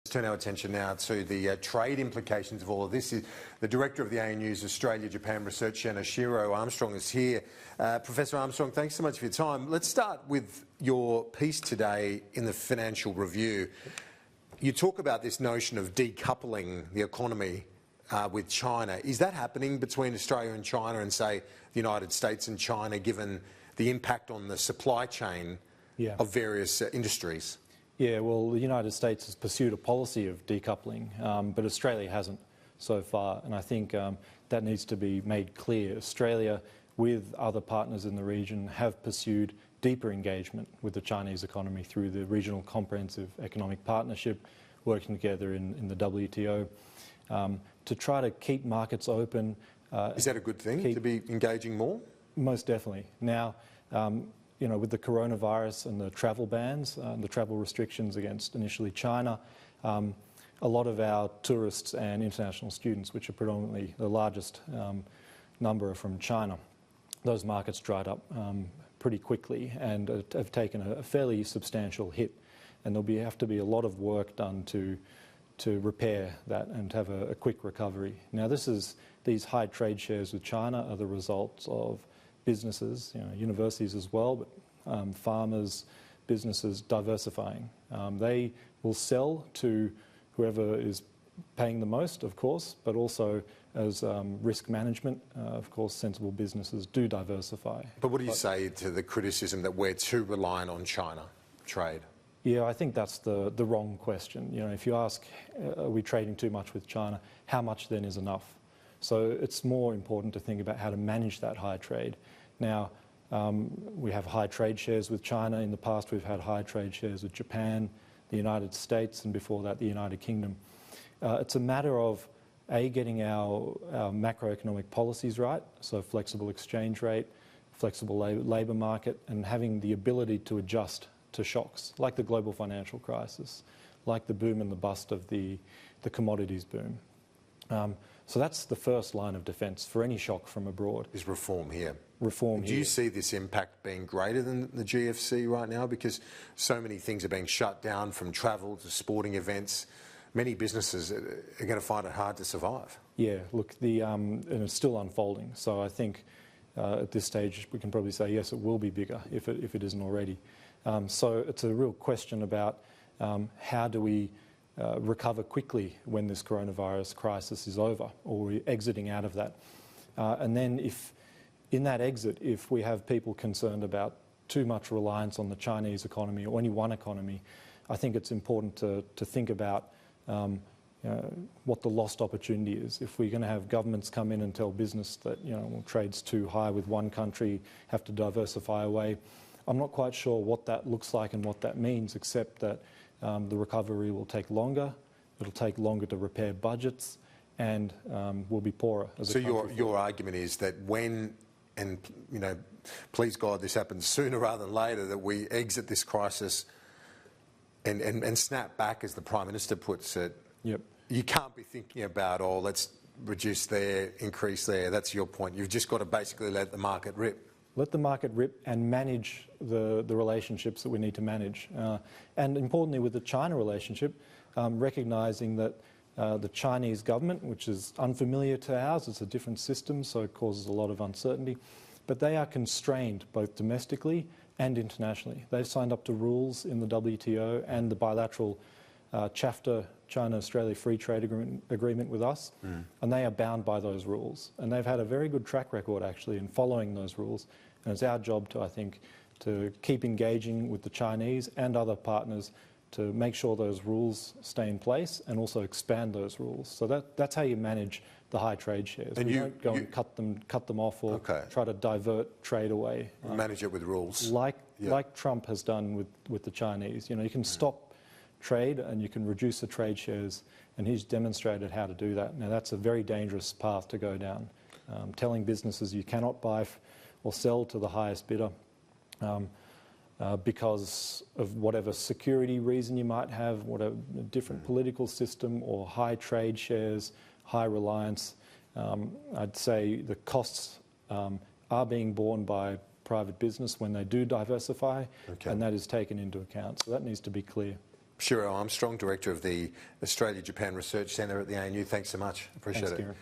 Turn our attention now to the trade implications of all of this. The director of the ANU's Australia-Japan Research Centre, Shiro Armstrong, is here. Professor Armstrong, thanks so much for your time. Let's start with your piece today in the Financial Review. You talk about this notion of decoupling the economy with China. Is that happening between Australia and China and, say, the United States and China, given the impact on the supply chain of various industries? Yeah, well, the United States has pursued a policy of decoupling, but Australia hasn't so far, and I think that needs to be made clear. Australia, with other partners in the region, have pursued deeper engagement with the Chinese economy through the Regional Comprehensive Economic Partnership, working together in the WTO, to try to keep markets open. Is that a good thing, to be engaging more? Most definitely. Now, you know, with the coronavirus and the travel bans, the travel restrictions against initially China, a lot of our tourists and international students, which are predominantly the largest number, are from China. Those markets dried up pretty quickly and have taken a fairly substantial hit. And there'll have to be a lot of work done to repair that and have a quick recovery. Now, these high trade shares with China are the results of businesses, you know, universities as well, but farmers, businesses diversifying. They will sell to whoever is paying the most, of course, but also as risk management, of course, sensible businesses do diversify. But what do you say to the criticism that we're too reliant on China trade? Yeah, I think that's the wrong question. You know, if you ask, are we trading too much with China, how much then is enough? So it's more important to think about how to manage that high trade. Now, we have high trade shares with China. In the past, we've had high trade shares with Japan, the United States, and before that, the United Kingdom. It's a matter of, A, getting our macroeconomic policies right, so flexible exchange rate, flexible labour market, and having the ability to adjust to shocks, like the global financial crisis, like the boom and the bust of the commodities boom. So that's the first line of defence for any shock from abroad. Is reform here. Reform here. Do you see this impact being greater than the GFC right now? Because so many things are being shut down, from travel to sporting events. Many businesses are going to find it hard to survive. Yeah, look, and it's still unfolding. So I think at this stage we can probably say, yes, it will be bigger if it isn't already. So it's a real question about how do we recover quickly when this coronavirus crisis is over, or we're exiting out of that. And then in that exit, if we have people concerned about too much reliance on the Chinese economy or any one economy, I think it's important to think about what the lost opportunity is. If we're going to have governments come in and tell business that, you know, well, trade's too high with one country, have to diversify away, I'm not quite sure what that looks like and what that means, except that the recovery will take longer, it'll take longer to repair budgets, and we'll be poorer as a country. So your argument is that when, and you know, please God this happens sooner rather than later, that we exit this crisis and snap back, as the Prime Minister puts it. Yep. You can't be thinking about, oh, let's reduce there, increase there. That's your point. You've just got to basically let the market rip. Let the market rip and manage the relationships that we need to manage. And importantly, with the China relationship, recognising that the Chinese government, which is unfamiliar to ours, it's a different system, so it causes a lot of uncertainty, but they are constrained both domestically and internationally. They've signed up to rules in the WTO and the bilateral CHAFTA, China-Australia Free Trade Agreement with us, and they are bound by those rules. And they've had a very good track record, actually, in following those rules. And it's our job to, I think, to keep engaging with the Chinese and other partners to make sure those rules stay in place and also expand those rules. So that's how you manage the high trade shares. And you don't go and cut them off or try to divert trade away. Manage it with rules. Like Trump has done with the Chinese. You know, you can stop trade and you can reduce the trade shares, and he's demonstrated how to do that. Now, that's a very dangerous path to go down. Telling businesses you cannot buy or sell to the highest bidder because of whatever security reason you might have, whatever different political system or high trade shares, high reliance. I'd say the costs are being borne by private business when they do diversify, and that is taken into account. So that needs to be clear. Shiro Armstrong, Director of the Australia-Japan Research Centre at the ANU. Thanks so much. Appreciate it. Kieran.